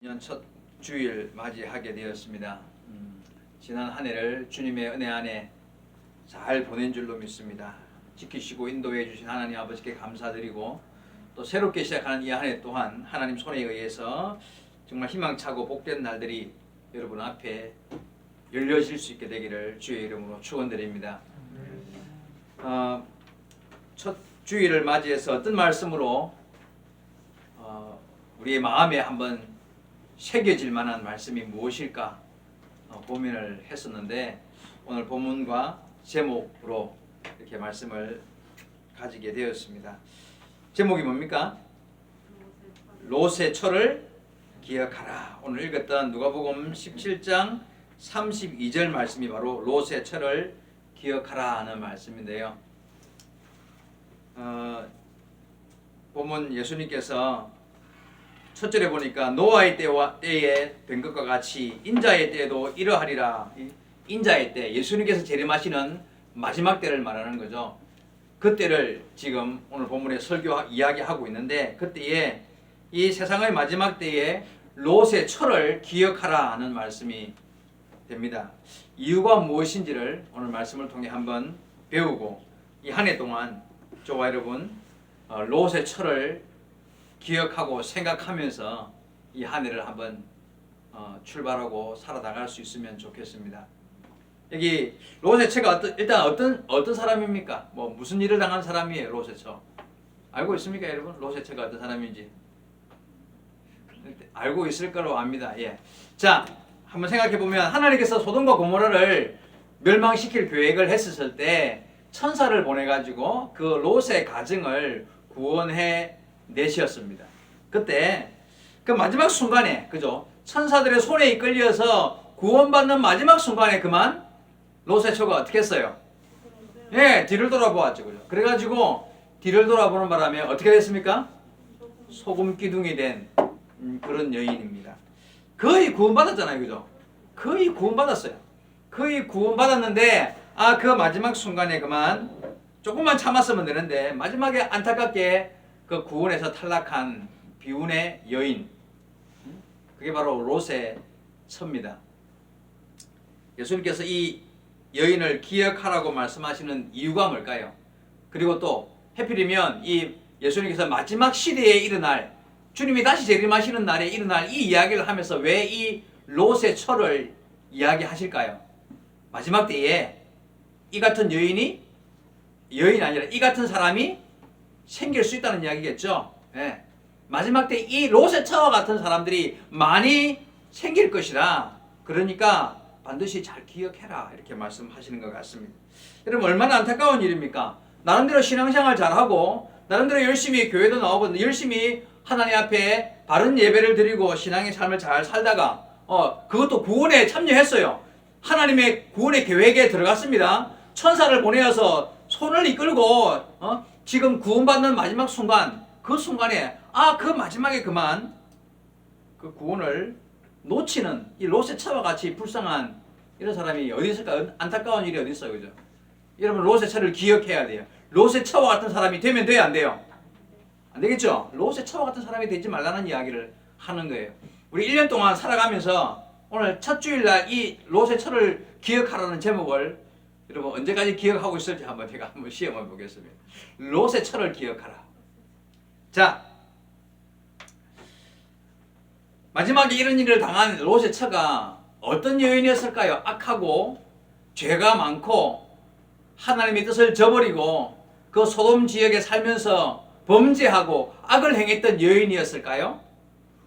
년 첫 주일 맞이하게 되었습니다. 지난 한 해를 주님의 은혜 안에 잘 보낸 줄로 믿습니다. 지키시고 인도해 주신 하나님 아버지께 감사드리고 또 새롭게 시작하는 이 한 해 또한 하나님 손에 의해서 정말 희망차고 복된 날들이 여러분 앞에 열려질 수 있게 되기를 주의 이름으로 축원드립니다. 첫 주일을 맞이해서 어떤 말씀으로 우리의 마음에 한번 새겨질 만한 말씀이 무엇일까 고민을 했었는데 오늘 본문과 제목으로 이렇게 말씀을 가지게 되었습니다. 제목이 뭡니까? 롯의 철을 기억하라. 오늘 읽었던 누가복음 17장 32절 말씀이 바로 롯의 철을 기억하라 하는 말씀인데요. 본문 예수님께서 첫 절에 보니까 노아의 때에 된 것과 같이 인자의 때에도 이러하리라. 인자의 때, 예수님께서 재림하시는 마지막 때를 말하는 거죠. 그때를 지금 오늘 본문에 이야기하고 있는데 그때에 이 세상의 마지막 때에 롯의 철을 기억하라 하는 말씀이 됩니다. 이유가 무엇인지를 오늘 말씀을 통해 한번 배우고 이 한 해 동안 저와 여러분 롯의 철을 기억하고 생각하면서 이 한 해를 한번 출발하고 살아나갈 수 있으면 좋겠습니다. 여기 롯의 처가 일단 어떤 사람입니까? 뭐 무슨 일을 당한 사람이에요, 롯의 처? 알고 있습니까, 여러분? 롯의 처가 어떤 사람인지 알고 있을 거로 압니다. 예. 자, 한번 생각해 보면 하나님께서 소돔과 고모라를 멸망시킬 계획을 했었을 때 천사를 보내 가지고 그 롯의 가정을 구원해 내시었습니다. 그때 그 마지막 순간에 그죠? 천사들의 손에 이끌려서 구원받는 마지막 순간에 그만 롯의 처가 어떻게 했어요? 예, 뒤를 돌아보았죠. 그죠? 그래가지고 뒤를 돌아보는 바람에 어떻게 됐습니까? 소금 기둥이 된 그런 여인입니다. 거의 구원받았잖아요. 그죠? 거의 구원받았어요. 거의 구원받았는데 그 마지막 순간에 그만 조금만 참았으면 되는데 마지막에 안타깝게 그 구원에서 탈락한 비운의 여인, 그게 바로 롯의 처입니다. 예수님께서 이 여인을 기억하라고 말씀하시는 이유가 뭘까요? 그리고 또 해필이면 이 예수님께서 마지막 시대에 일어날, 주님이 다시 재림하시는 날에 일어날 이 이야기를 하면서 왜 이 롯의 처를 이야기하실까요? 마지막 때에 이 같은 여인이 아니라 이 같은 사람이 생길 수 있다는 이야기겠죠. 예. 마지막 때 이 롯의 처와 같은 사람들이 많이 생길 것이라, 그러니까 반드시 잘 기억해라 이렇게 말씀하시는 것 같습니다. 여러분 얼마나 안타까운 일입니까? 나름대로 신앙생활 잘하고 나름대로 열심히 교회도 나오고 열심히 하나님 앞에 바른 예배를 드리고 신앙의 삶을 잘 살다가 그것도 구원에 참여했어요. 하나님의 구원의 계획에 들어갔습니다. 천사를 보내어서 손을 이끌고 지금 구원받는 마지막 순간, 그 순간에 그 마지막에 그만 그 구원을 놓치는 이 롯의 처와 같이 불쌍한 이런 사람이 어디 있을까? 안타까운 일이 어디 있어요, 그죠? 여러분 롯의 처를 기억해야 돼요. 롯의 처와 같은 사람이 되면 돼요, 안 돼요? 안 되겠죠? 롯의 처와 같은 사람이 되지 말라는 이야기를 하는 거예요. 우리 1년 동안 살아가면서 오늘 첫 주일날 이 롯의 처를 기억하라는 제목을 여러분 언제까지 기억하고 있을지 제가 한번 시험해 보겠습니다. 롯의 처를 기억하라. 자, 마지막에 이런 일을 당한 롯의 처가 어떤 여인이었을까요? 악하고 죄가 많고 하나님의 뜻을 저버리고 그 소돔 지역에 살면서 범죄하고 악을 행했던 여인이었을까요?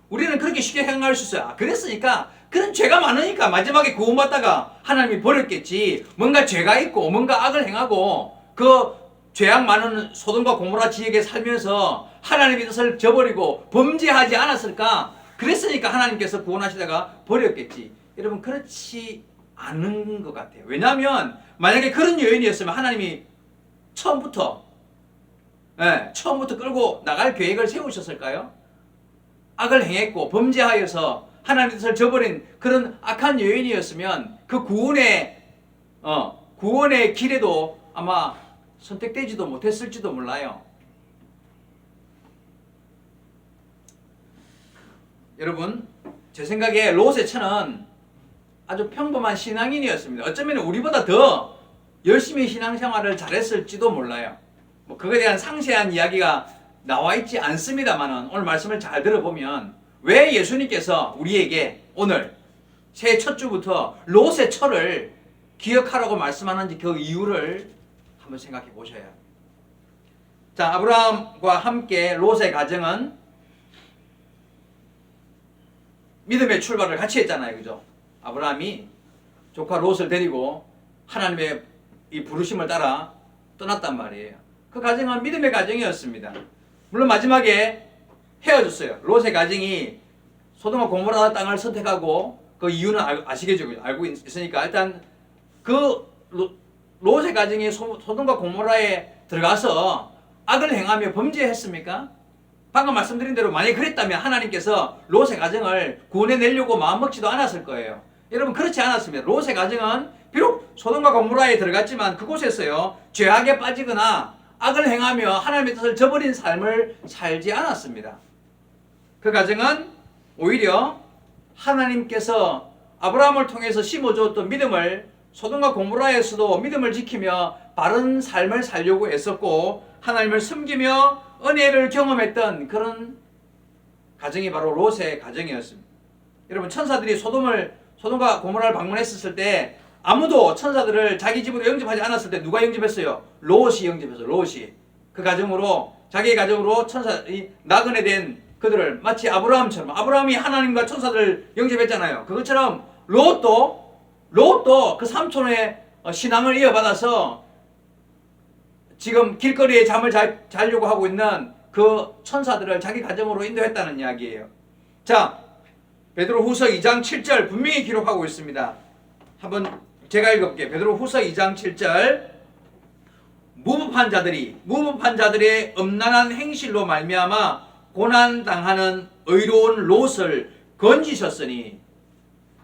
우리는 그렇게 쉽게 생각할 수 있어요. 그랬으니까 그런 죄가 많으니까 마지막에 구원받다가 하나님이 버렸겠지. 뭔가 죄가 있고 뭔가 악을 행하고 그 죄악 많은 소돔과 고모라 지역에 살면서 하나님의 뜻을 저버리고 범죄하지 않았을까? 그랬으니까 하나님께서 구원하시다가 버렸겠지. 여러분 그렇지 않은 것 같아요. 왜냐하면 만약에 그런 여인이었으면 하나님이 처음부터 끌고 나갈 계획을 세우셨을까요? 악을 행했고 범죄하여서 하나님의 뜻을 저버린 그런 악한 여인이었으면 그 구원의 길에도 아마 선택되지도 못했을지도 몰라요. 여러분 제 생각에 롯의 처는 아주 평범한 신앙인이었습니다. 어쩌면 우리보다 더 열심히 신앙생활을 잘했을지도 몰라요. 뭐 그거에 대한 상세한 이야기가 나와 있지 않습니다만은 오늘 말씀을 잘 들어보면 왜 예수님께서 우리에게 오늘 새해 첫 주부터 롯의 처를 기억하라고 말씀하는지 그 이유를 한번 생각해 보셔야 합니다. 자, 아브라함과 함께 롯의 가정은 믿음의 출발을 같이 했잖아요. 그죠? 아브라함이 조카 롯을 데리고 하나님의 이 부르심을 따라 떠났단 말이에요. 그 가정은 믿음의 가정이었습니다. 물론 마지막에 헤어졌어요. 롯의 가정이 소돔과 고모라 땅을 선택하고 그 이유는 아시겠죠? 알고 있으니까 일단 그 롯의 가정이 소돔과 고모라에 들어가서 악을 행하며 범죄했습니까? 방금 말씀드린 대로 만약에 그랬다면 하나님께서 롯의 가정을 구원해내려고 마음먹지도 않았을 거예요. 여러분 그렇지 않았습니다. 롯의 가정은 비록 소돔과 고모라에 들어갔지만 그곳에서요 죄악에 빠지거나 악을 행하며 하나님의 뜻을 저버린 삶을 살지 않았습니다. 그 가정은 오히려 하나님께서 아브라함을 통해서 심어주었던 믿음을 소돔과 고모라에서도 믿음을 지키며 바른 삶을 살려고 애썼고 하나님을 섬기며 은혜를 경험했던 그런 가정이 바로 롯의 가정이었습니다. 여러분 천사들이 소돔과 고모라를 방문했을 때 아무도 천사들을 자기 집으로 영접하지 않았을 때 누가 영접했어요? 롯이 영접했어요. 롯이. 그 가정으로 자기의 가정으로 천사들이 나그네 된 그들을 마치 아브라함처럼 아브라함이 하나님과 천사들을 영접했잖아요. 그것처럼 롯도 그 삼촌의 신앙을 이어받아서 지금 길거리에 잠을 자려고 하고 있는 그 천사들을 자기 가정으로 인도했다는 이야기예요. 자, 베드로후서 2장 7절 분명히 기록하고 있습니다. 한번 제가 읽어볼게요. 베드로후서 2장 7절 무법한 자들의 음란한 행실로 말미암아 고난당하는 의로운 롯을 건지셨으니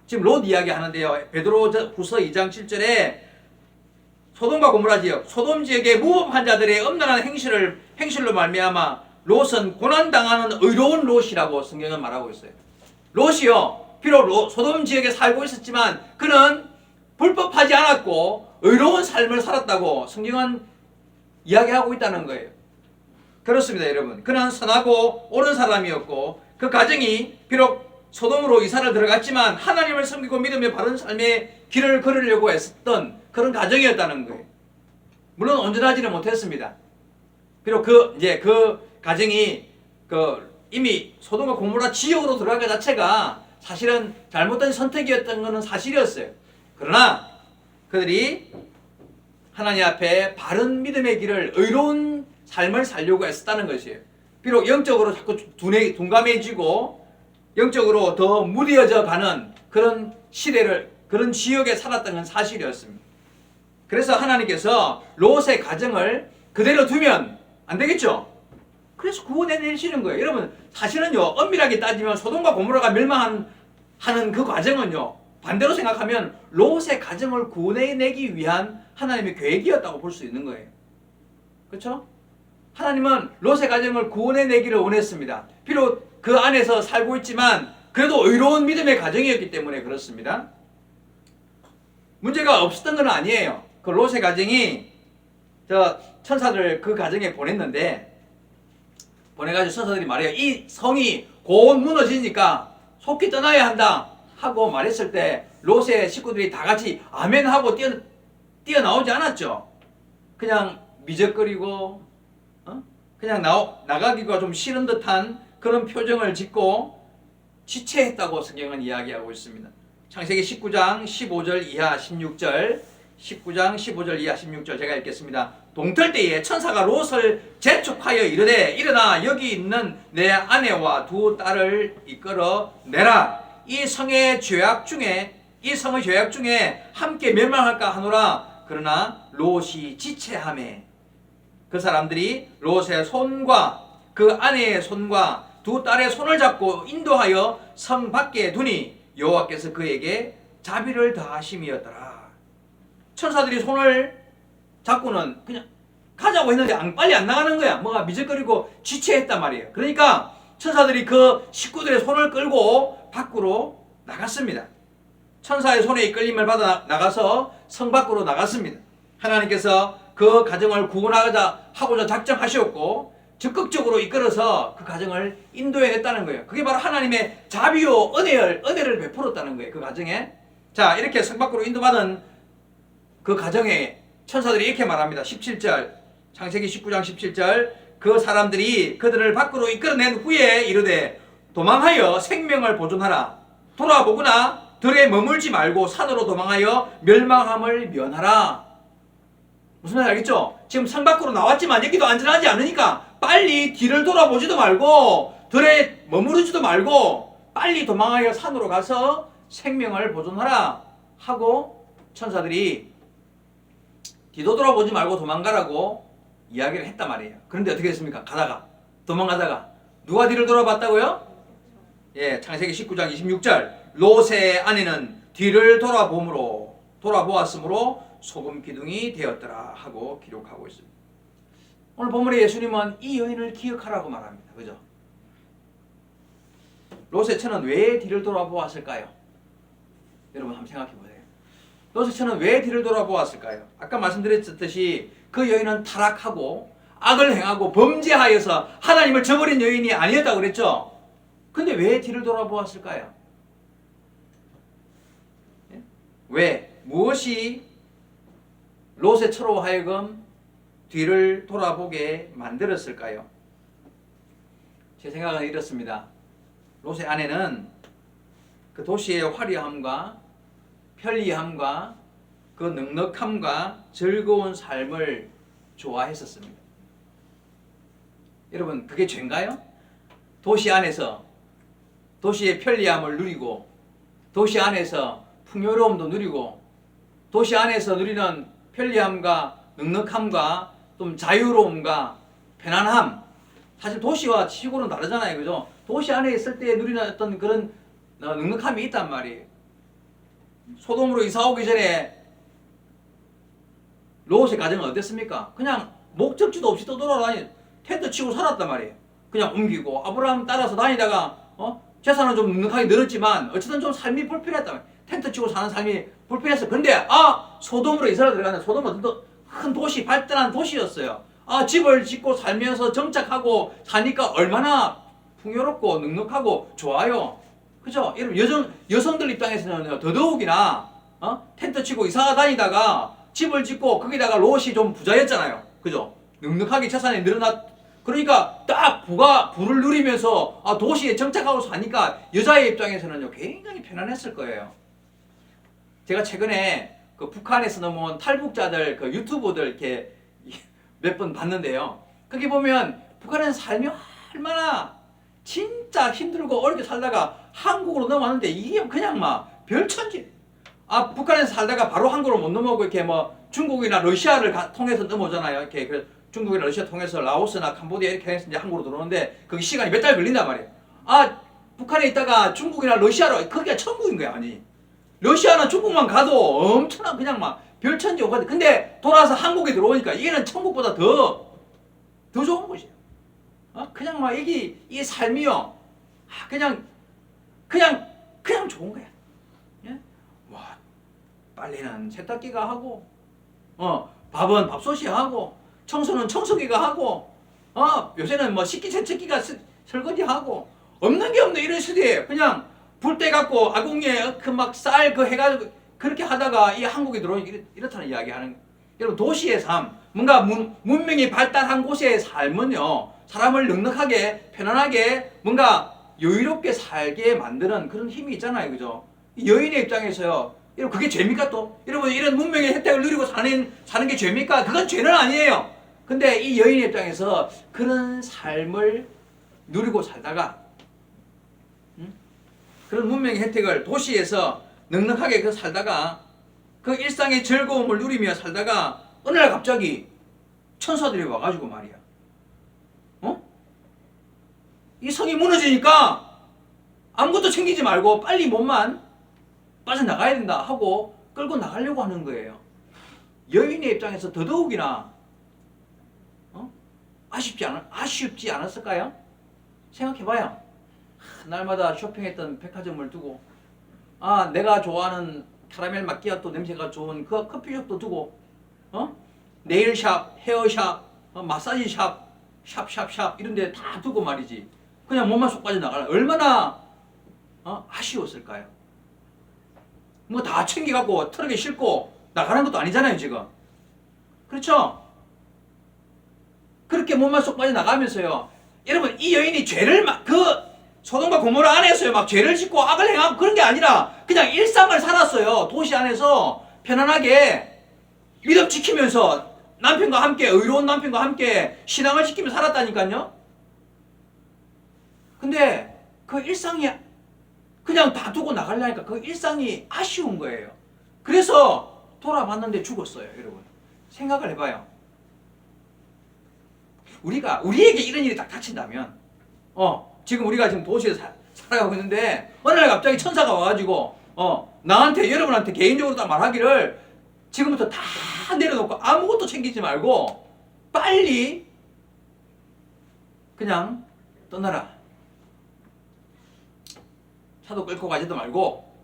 지금 롯 이야기 하는데요. 베드로후서 2장 7절에 소돔과 고모라 지역, 소돔 지역의 무법한 자들의 음란한 행실로 말미암아 롯은 고난당하는 의로운 롯이라고 성경은 말하고 있어요. 롯이요, 비록 소돔 지역에 살고 있었지만 그는 불법하지 않았고 의로운 삶을 살았다고 성경은 이야기하고 있다는 거예요. 그렇습니다, 여러분. 그는 선하고 옳은 사람이었고 그 가정이 비록 소돔으로 이사를 들어갔지만 하나님을 섬기고 믿음의 바른 삶의 길을 걸으려고 했었던 그런 가정이었다는 거예요. 물론 온전하지는 못했습니다. 비록 그 가정이 이미 소돔과 고모라 지역으로 들어간 것 자체가 사실은 잘못된 선택이었던 것은 사실이었어요. 그러나 그들이 하나님 앞에 바른 믿음의 길을 의로운 삶을 살려고 애썼다는 것이에요. 비록 영적으로 자꾸 둔감해지고 영적으로 더 무뎌져 가는 그런 시대를 그런 지역에 살았던 건 사실이었습니다. 그래서 하나님께서 롯의 가정을 그대로 두면 안 되겠죠? 그래서 구원해내시는 거예요. 여러분 사실은요 엄밀하게 따지면 소돔과 고모라가 멸망하는 그 과정은요 반대로 생각하면 롯의 가정을 구원해내기 위한 하나님의 계획이었다고 볼 수 있는 거예요. 그렇죠? 하나님은 롯의 가정을 구원해내기를 원했습니다. 비록 그 안에서 살고 있지만 그래도 의로운 믿음의 가정이었기 때문에 그렇습니다. 문제가 없었던 건 아니에요. 그 롯의 가정이 천사들 그 가정에 보내가지고 천사들이 말해요. 이 성이 곧 무너지니까 속히 떠나야 한다 하고 말했을 때 롯의 식구들이 다 같이 아멘 하고 뛰어나오지 않았죠. 그냥 미적거리고 그냥 나가기가 좀 싫은 듯한 그런 표정을 짓고 지체했다고 성경은 이야기하고 있습니다. 창세기 19장 15절 이하 16절 19장 15절 이하 16절 제가 읽겠습니다. 동틀 때에 천사가 롯을 재촉하여 이르되 일어나 여기 있는 내 아내와 두 딸을 이끌어 내라. 이 성의 죄악 중에 함께 멸망할까 하노라. 그러나 롯이 지체하매 그 사람들이 롯의 손과 그 아내의 손과 두 딸의 손을 잡고 인도하여 성 밖에 두니 여호와께서 그에게 자비를 더하심이었더라. 천사들이 손을 잡고는 그냥 가자고 했는데 빨리 안 나가는 거야. 뭐가 미적거리고 지체했단 말이에요. 그러니까 천사들이 그 식구들의 손을 끌고 밖으로 나갔습니다. 천사의 손에 이끌림을 받아 나가서 성 밖으로 나갔습니다. 하나님께서 그 가정을 구원하고자 작정하셨고 적극적으로 이끌어서 그 가정을 인도해냈다는 거예요. 그게 바로 하나님의 자비요 은혜를 베풀었다는 거예요. 그 가정에. 자, 이렇게 성 밖으로 인도받은 그 가정에 천사들이 이렇게 말합니다. 17절, 창세기 19장 17절, 그 사람들이 그들을 밖으로 이끌어낸 후에 이르되 도망하여 생명을 보존하라. 돌아보거나 들에 머물지 말고 산으로 도망하여 멸망함을 면하라. 무슨 말인지 알겠죠? 지금 성 밖으로 나왔지만 여기도 안전하지 않으니까 빨리 뒤를 돌아보지도 말고 들에 머무르지도 말고 빨리 도망하여 산으로 가서 생명을 보존하라 하고 천사들이 뒤도 돌아보지 말고 도망가라고 이야기를 했단 말이에요. 그런데 어떻게 됐습니까? 도망가다가 누가 뒤를 돌아봤다고요? 예, 창세기 19장 26절, 롯의 아내는 뒤를 돌아보았으므로 소금 기둥이 되었더라 하고 기록하고 있습니다. 오늘 본문에 예수님은 이 여인을 기억하라고 말합니다. 그죠? 롯의 처는 왜 뒤를 돌아보았을까요? 여러분 한번 생각해 보세요. 롯의 처는 왜 뒤를 돌아보았을까요? 아까 말씀드렸듯이 그 여인은 타락하고 악을 행하고 범죄하여서 하나님을 저버린 여인이 아니었다고 그랬죠? 근데 왜 뒤를 돌아보았을까요? 왜? 무엇이 롯의 처로 하여금 뒤를 돌아보게 만들었을까요? 제 생각은 이렇습니다. 롯의 아내는 그 도시의 화려함과 편리함과 그 넉넉함과 즐거운 삶을 좋아했었습니다. 여러분, 그게 죄인가요? 도시 안에서 도시의 편리함을 누리고 도시 안에서 풍요로움도 누리고 도시 안에서 누리는 편리함과 넉넉함과 좀 자유로움과 편안함, 사실 도시와 시골은 다르잖아요. 그죠? 도시 안에 있을 때 누리는 어떤 그런 넉넉함이 있단 말이에요. 소돔으로 이사 오기 전에 롯의 가정은 어땠습니까? 그냥 목적지도 없이 떠돌아다니 텐트 치고 살았단 말이에요. 그냥 옮기고 아브라함 따라서 다니다가 재산은 좀 넉넉하게 늘었지만 어쨌든 좀 삶이 불편했단 말이에요. 텐트 치고 사는 삶이 불편했어. 근데 소돔으로 이사를 들어가는 소돔은 큰 도시, 발달한 도시였어요. 집을 짓고 살면서 정착하고 사니까 얼마나 풍요롭고 넉넉하고 좋아요. 그죠? 여러분, 여성들 입장에서는 더더욱이나 텐트 치고 이사 다니다가 집을 짓고 거기다가 롯이 좀 부자였잖아요. 그죠? 넉넉하게 재산이 늘어났. 그러니까 딱 부를 누리면서 도시에 정착하고 사니까 여자의 입장에서는요 굉장히 편안했을 거예요. 제가 최근에 그 북한에서 넘어온 탈북자들 그 유튜브들 이렇게 몇 번 봤는데요. 거기 보면 북한은 삶이 얼마나 진짜 힘들고 어렵게 살다가 한국으로 넘어왔는데 이게 그냥 막 별천지. 북한에서 살다가 바로 한국으로 못 넘어오고 이렇게 중국이나 러시아를 통해서 넘어오잖아요. 이렇게 그래서 중국이나 러시아 통해서 라오스나 캄보디아 이렇게 해서 이제 한국으로 들어오는데 그게 시간이 몇 달 걸린단 말이에요. 북한에 있다가 중국이나 러시아로 거기가 천국인 거야. 아니 러시아나 중국만 가도 엄청난 그냥 막 별천지 오거든. 근데 돌아서 한국에 들어오니까 얘는 천국보다 더 좋은 곳이에요. 그냥 막 이 삶이요. 그냥 좋은 거야. 예? 와, 빨래는 세탁기가 하고, 밥은 밥솥이 하고, 청소는 청소기가 하고, 요새는 식기세척기가 설거지 하고, 없는 게 없는 이런 시대에 그냥 불때 갖고 아궁이에 쌀 해가지고 그렇게 하다가 이 한국에 들어오니 이렇다는 이야기 하는 거예요. 여러분, 도시의 삶, 뭔가 문명이 발달한 곳의 삶은요, 사람을 넉넉하게, 편안하게, 뭔가 여유롭게 살게 만드는 그런 힘이 있잖아요. 그죠? 여인의 입장에서요, 여러분, 그게 죄입니까 또? 여러분, 이런 문명의 혜택을 누리고 사는 게 죄입니까? 그건 죄는 아니에요. 근데 이 여인의 입장에서 그런 삶을 누리고 살다가, 그런 문명의 혜택을 도시에서 넉넉하게 살다가 그 일상의 즐거움을 누리며 살다가 어느 날 갑자기 천사들이 와가지고 말이야. 이 성이 무너지니까 아무것도 챙기지 말고 빨리 몸만 빠져나가야 된다 하고 끌고 나가려고 하는 거예요. 여인의 입장에서 더더욱이나 아쉽지 않았을까요? 생각해봐요. 날마다 쇼핑했던 백화점을 두고, 내가 좋아하는 카라멜 마끼아또 냄새가 좋은 그 커피숍도 두고, 네일샵, 헤어샵, 마사지샵, 샵샵샵 이런 데 다 두고 말이지. 그냥 몸만 쏙 빠져나가라. 얼마나 아쉬웠을까요? 뭐 다 챙겨갖고 트럭에 싣고 나가는 것도 아니잖아요, 지금. 그렇죠? 그렇게 몸만 쏙 빠져나가면서요. 여러분, 이 여인이 죄를 소돔과 고모라 안에서요, 막 죄를 짓고 악을 행하고 그런 게 아니라 그냥 일상을 살았어요. 도시 안에서 편안하게 믿음 지키면서 남편과 함께, 의로운 남편과 함께 신앙을 지키며 살았다니까요. 근데 그 일상이 그냥 다 두고 나가려니까 그 일상이 아쉬운 거예요. 그래서 돌아봤는데 죽었어요, 여러분. 생각을 해봐요. 우리에게 이런 일이 딱 닥친다면, 지금 우리가 지금 도시에 살아가고 있는데, 어느 날 갑자기 천사가 와가지고, 나한테, 여러분한테 개인적으로 딱 말하기를, 지금부터 다 내려놓고 아무것도 챙기지 말고, 빨리, 그냥 떠나라. 차도 끌고 가지도 말고,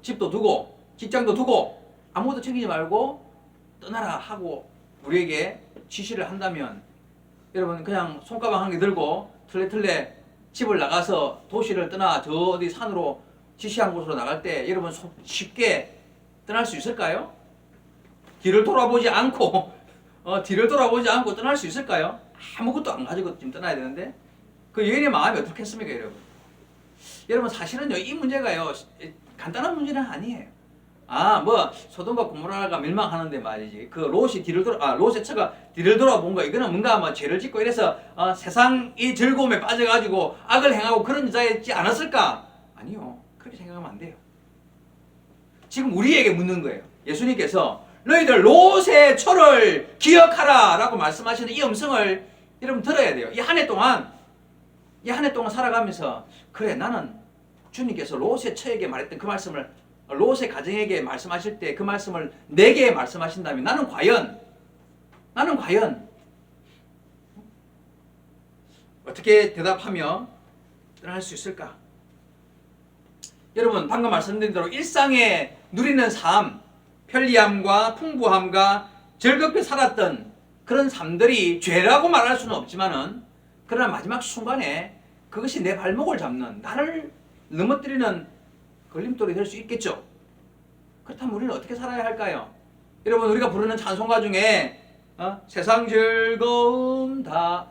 집도 두고, 직장도 두고, 아무것도 챙기지 말고, 떠나라 하고, 우리에게 지시를 한다면, 여러분 그냥 손가방 한 개 들고 틀레틀레 집을 나가서 도시를 떠나 저 어디 산으로 지시한 곳으로 나갈 때 여러분 쉽게 떠날 수 있을까요? 뒤를 돌아보지 않고 떠날 수 있을까요? 아무것도 안 가지고 지금 떠나야 되는데 그 여인의 마음이 어떻겠습니까, 여러분? 여러분 사실은요, 이 문제가요 간단한 문제는 아니에요. 소돔과 고모라가 멸망하는데 말이지. 그 롯의 처가 뒤를 돌아본 거, 이거는 뭔가 뭐 죄를 짓고 이래서 세상의 즐거움에 빠져가지고 악을 행하고 그런 여자였지 않았을까? 아니요. 그렇게 생각하면 안 돼요. 지금 우리에게 묻는 거예요. 예수님께서 너희들 롯의 처를 기억하라 라고 말씀하시는 이 음성을 여러분 들어야 돼요. 이 한 해 동안 살아가면서, 그래, 나는 주님께서 롯의 처에게 말했던 그 말씀을 롯의 가정에게 말씀하실 때 그 말씀을 내게 말씀하신다면 나는 과연 어떻게 대답하며 떠날 수 있을까? 여러분 방금 말씀드린 대로 일상에 누리는 삶, 편리함과 풍부함과 즐겁게 살았던 그런 삶들이 죄라고 말할 수는 없지만은, 그러나 마지막 순간에 그것이 내 발목을 잡는, 나를 넘어뜨리는 걸림돌이 될 수 있겠죠. 그렇다면 우리는 어떻게 살아야 할까요? 여러분 우리가 부르는 찬송가 중에 세상 즐거움 다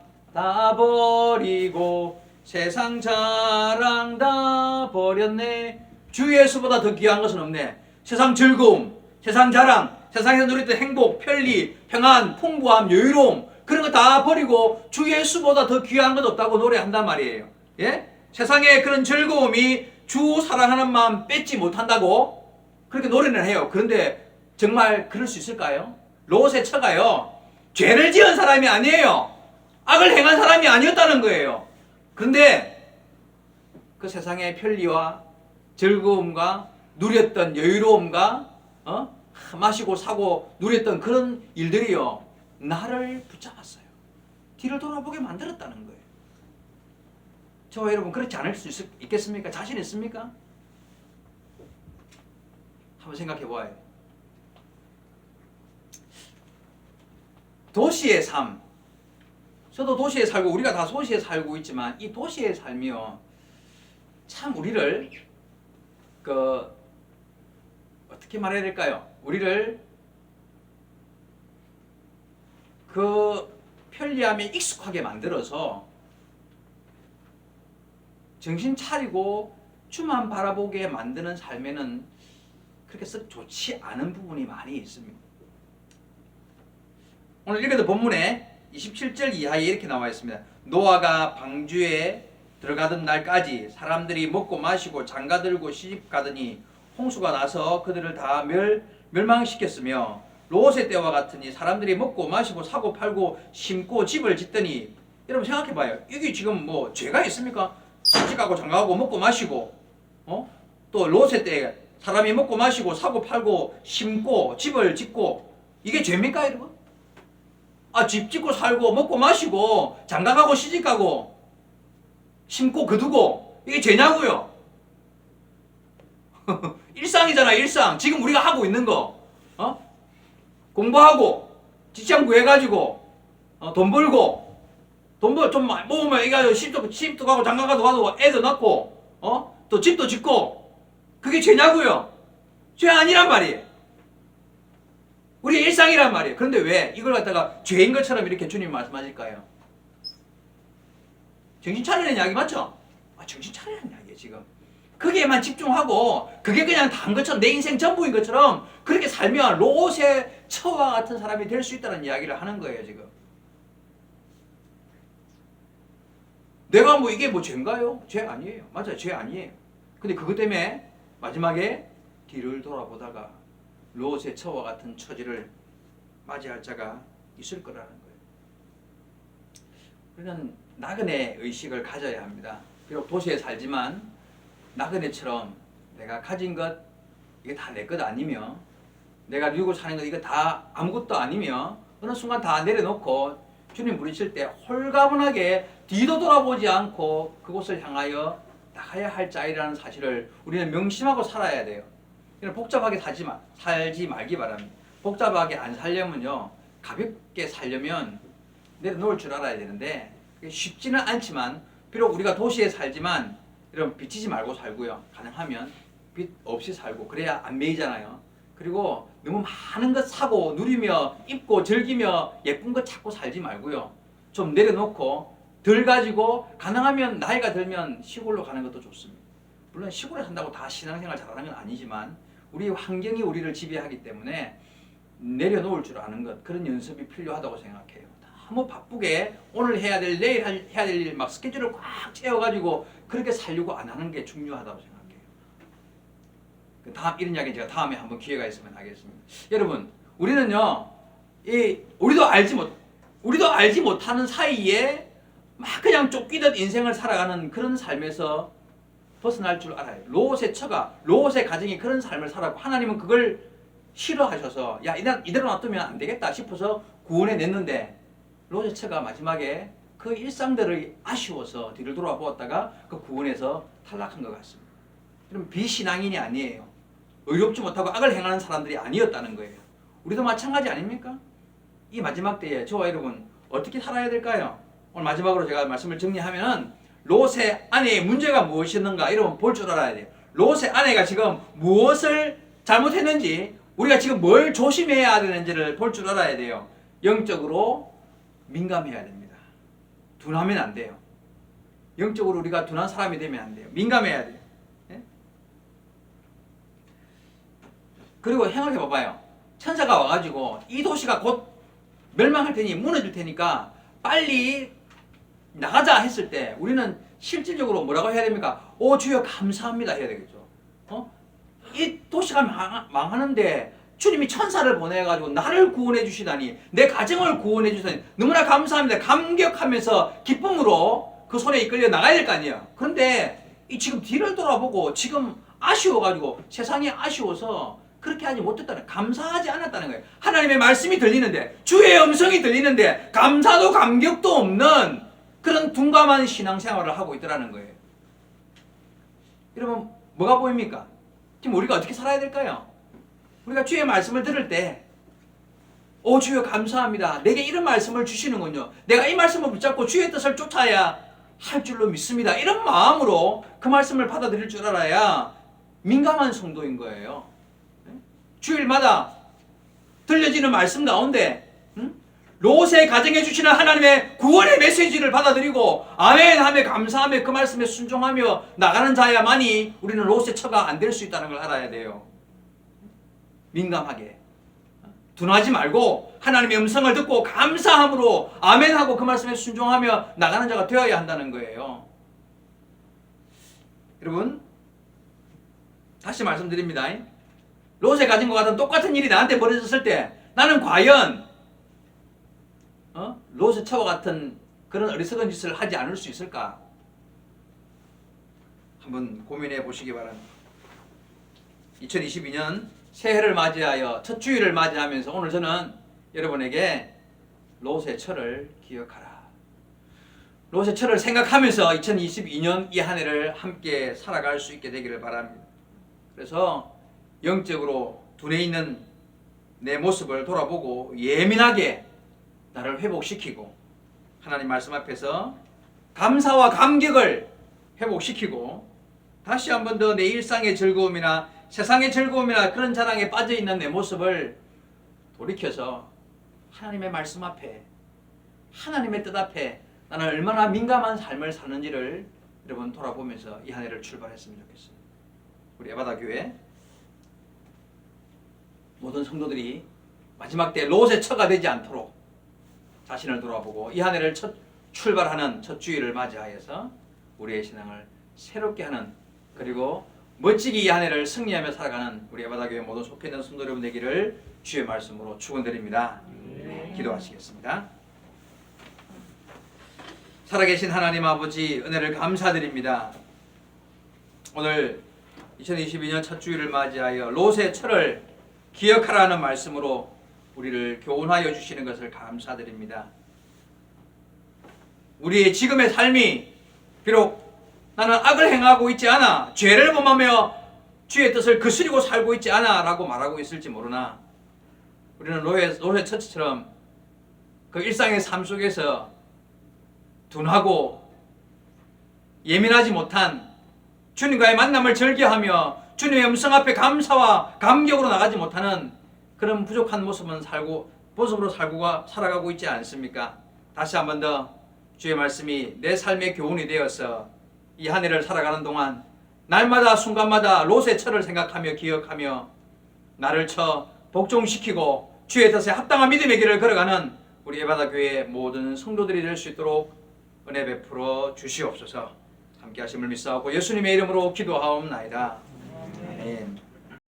버리고 세상 자랑 다 버렸네. 주 예수보다 더 귀한 것은 없네. 세상 즐거움, 세상 자랑, 세상에서 누렸던 행복, 편리, 평안, 풍부함, 여유로움, 그런 거 다 버리고 주 예수보다 더 귀한 것 없다고 노래한단 말이에요. 예? 세상의 그런 즐거움이 주 사랑하는 마음 뺏지 못한다고 그렇게 노래는 해요. 그런데 정말 그럴 수 있을까요? 롯의 처가요, 죄를 지은 사람이 아니에요. 악을 행한 사람이 아니었다는 거예요. 그런데 그 세상의 편리와 즐거움과 누렸던 여유로움과 마시고 사고 누렸던 그런 일들이요, 나를 붙잡았어요. 뒤를 돌아보게 만들었다는 거예요. 저와 여러분 그렇지 않을 수 있겠습니까? 자신 있습니까? 한번 생각해 보아요. 도시의 삶, 저도 도시에 살고 우리가 다 도시에 살고 있지만 이 도시의 삶이요, 참 우리를 어떻게 말해야 될까요? 우리를 그 편리함에 익숙하게 만들어서 정신 차리고 주만 바라보게 만드는 삶에는 그렇게 썩 좋지 않은 부분이 많이 있습니다. 오늘 읽어도 본문에 27절 이하에 이렇게 나와 있습니다. 노아가 방주에 들어가던 날까지 사람들이 먹고 마시고 장가들고 시집가더니 홍수가 나서 그들을 다 멸망시켰으며, 롯의 때와 같으니 사람들이 먹고 마시고 사고 팔고 심고 집을 짓더니. 여러분 생각해봐요. 이게 지금 뭐 죄가 있습니까? 시집가고 장가가고 먹고 마시고, 또 롯의 때 사람이 먹고 마시고 사고 팔고 심고 집을 짓고, 이게 죄입니까, 여러분? 집 짓고 살고 먹고 마시고 장가가고 시집가고, 심고 거두고 이게 죄냐고요. 일상이잖아, 일상. 지금 우리가 하고 있는 거. 공부하고 직장 구해가지고 돈 벌고 좀 모으면 이거 시집도 가고 장가가도 가도 애도 낳고 또 집도 짓고 그게 죄냐고요. 죄 아니란 말이에요. 우리의 일상이란 말이에요. 그런데 왜 이걸 갖다가 죄인 것처럼 이렇게 주님 말씀하실까요? 정신 차리라는 이야기 맞죠? 정신 차리라는 이야기예요 지금. 거기에만 집중하고 그게 그냥 단 것처럼 내 인생 전부인 것처럼 그렇게 살면 롯의 처와 같은 사람이 될 수 있다는 이야기를 하는 거예요 지금. 내가 뭐 이게 뭐 죄인가요? 죄 아니에요. 맞아요, 죄 아니에요. 근데 그것 때문에 마지막에 뒤를 돌아보다가 롯의 처와 같은 처지를 맞이할 자가 있을 거라는 거예요. 우리는 나그네 의식을 가져야 합니다. 비록 도시에 살지만 나그네처럼 내가 가진 것 이게 다 내 것 아니며 내가 누리고 사는 것 이거 다 아무것도 아니며 어느 순간 다 내려놓고 주님 부르실 때 홀가분하게 뒤도 돌아보지 않고 그곳을 향하여 나가야 할 자이라는 사실을 우리는 명심하고 살아야 돼요. 복잡하게 살지 말기 바랍니다. 복잡하게 안 살려면요, 가볍게 살려면 내려놓을 줄 알아야 되는데 쉽지는 않지만 비록 우리가 도시에 살지만 여러분 빚지지 말고 살고요. 가능하면 빚 없이 살고 그래야 안 매이잖아요. 그리고 너무 많은 것 사고 누리며 입고 즐기며 예쁜 것 찾고 살지 말고요. 좀 내려놓고 덜 가지고 가능하면 나이가 들면 시골로 가는 것도 좋습니다. 물론 시골에 산다고 다 신앙생활 잘하는 건 아니지만 우리 환경이 우리를 지배하기 때문에 내려놓을 줄 아는 것 그런 연습이 필요하다고 생각해요. 너무 바쁘게 오늘 해야 될 내일 해야 될 일 막 스케줄을 꽉 채워가지고 그렇게 살려고 안 하는 게 중요하다고 생각해요. 이런 이야기 제가 다음에 한번 기회가 있으면 하겠습니다. 여러분 우리는요 우리도 알지 못하는 사이에 막 그냥 쫓기듯 인생을 살아가는 그런 삶에서 벗어날 줄 알아요. 롯의 처가 롯의 가정이 그런 삶을 살았고 하나님은 그걸 싫어하셔서 야 이대로 놔두면 안 되겠다 싶어서 구원해 냈는데 롯의 처가 마지막에 그 일상들을 아쉬워서 뒤를 돌아보았다가 그 구원에서 탈락한 것 같습니다. 그럼 비신앙인이 아니에요. 의롭지 못하고 악을 행하는 사람들이 아니었다는 거예요. 우리도 마찬가지 아닙니까? 이 마지막 때에 저와 여러분 어떻게 살아야 될까요? 오늘 마지막으로 제가 말씀을 정리하면은 롯의 아내의 문제가 무엇이었는가 이러면 볼 줄 알아야 돼요. 롯의 아내가 지금 무엇을 잘못했는지 우리가 지금 뭘 조심해야 되는지를 볼 줄 알아야 돼요. 영적으로 민감해야 됩니다. 둔하면 안 돼요. 영적으로 우리가 둔한 사람이 되면 안 돼요. 민감해야 돼요. 네? 그리고 생각해 봐봐요. 천사가 와가지고 이 도시가 곧 멸망할 테니 무너질 테니까 빨리 나가자 했을 때 우리는 실질적으로 뭐라고 해야 됩니까? 오 주여 감사합니다 해야 되겠죠. 이 도시가 망하는데 주님이 천사를 보내가지고 나를 구원해 주시다니 내 가정을 구원해 주시다니 너무나 감사합니다. 감격하면서 기쁨으로 그 손에 이끌려 나가야 될 거 아니에요. 그런데 이 지금 뒤를 돌아보고 지금 아쉬워가지고 세상이 아쉬워서 그렇게 하지 못했다는 감사하지 않았다는 거예요. 하나님의 말씀이 들리는데 주의 음성이 들리는데 감사도 감격도 없는 그런 둔감한 신앙생활을 하고 있더라는 거예요. 여러분 뭐가 보입니까? 지금 우리가 어떻게 살아야 될까요? 우리가 주의 말씀을 들을 때 오 주여 감사합니다. 내게 이런 말씀을 주시는군요. 내가 이 말씀을 붙잡고 주의 뜻을 쫓아야 할 줄로 믿습니다. 이런 마음으로 그 말씀을 받아들일 줄 알아야 민감한 성도인 거예요. 주일마다 들려지는 말씀 가운데 롯의 가정해 주시는 하나님의 구원의 메시지를 받아들이고 아멘 하며 감사하며 그 말씀에 순종하며 나가는 자야만이 우리는 롯의 처가 안 될 수 있다는 걸 알아야 돼요. 민감하게 둔하지 말고 하나님의 음성을 듣고 감사함으로 아멘 하고 그 말씀에 순종하며 나가는 자가 되어야 한다는 거예요. 여러분 다시 말씀드립니다. 롯의 가진 것 같은 똑같은 일이 나한테 벌어졌을 때 나는 과연 롯의 처와 같은 그런 어리석은 짓을 하지 않을 수 있을까? 한번 고민해 보시기 바랍니다. 2022년 새해를 맞이하여 첫 주일을 맞이하면서 오늘 저는 여러분에게 롯의 처를 기억하라. 롯의 철을 생각하면서 2022년 이 한 해를 함께 살아갈 수 있게 되기를 바랍니다. 그래서 영적으로 둔해 있는 내 모습을 돌아보고 예민하게 나를 회복시키고 하나님 말씀 앞에서 감사와 감격을 회복시키고 다시 한 번 더 내 일상의 즐거움이나 세상의 즐거움이나 그런 자랑에 빠져있는 내 모습을 돌이켜서 하나님의 말씀 앞에 하나님의 뜻 앞에 나는 얼마나 민감한 삶을 사는지를 여러분 돌아보면서 이 한 해를 출발했으면 좋겠습니다. 우리 에바다 교회 모든 성도들이 마지막 때 롯의 처가 되지 않도록 자신을 돌아보고 이 한 해를 출발하는 첫 주일을 맞이하여서 우리의 신앙을 새롭게 하는 그리고 멋지게 이 한 해를 승리하며 살아가는 우리 에바다 교회 모든 속해 있는 성도 여러분 되기를 주의 말씀으로 축원드립니다. 네, 기도하시겠습니다. 살아계신 하나님 아버지 은혜를 감사드립니다. 오늘 2022년 첫 주일을 맞이하여 롯의 철을 기억하라는 말씀으로 우리를 교훈하여 주시는 것을 감사드립니다. 우리의 지금의 삶이 비록 나는 악을 행하고 있지 않아 죄를 범하며 주의 뜻을 거스리고 살고 있지 않아 라고 말하고 있을지 모르나 우리는 롯의 처처럼 그 일상의 삶 속에서 둔하고 예민하지 못한 주님과의 만남을 즐겨하며 주님의 음성 앞에 감사와 감격으로 나가지 못하는 그런 부족한 모습으로 살아가고 있지 않습니까? 다시 한 번 더 주의 말씀이 내 삶의 교훈이 되어서 이 한 해를 살아가는 동안 날마다 순간마다 롯의 철을 생각하며 기억하며 나를 복종시키고 주의 뜻에 합당한 믿음의 길을 걸어가는 우리 에바다 교회의 모든 성도들이 될 수 있도록 은혜 베풀어 주시옵소서. 함께 하심을 믿사오고 예수님의 이름으로 기도하옵나이다. 아멘.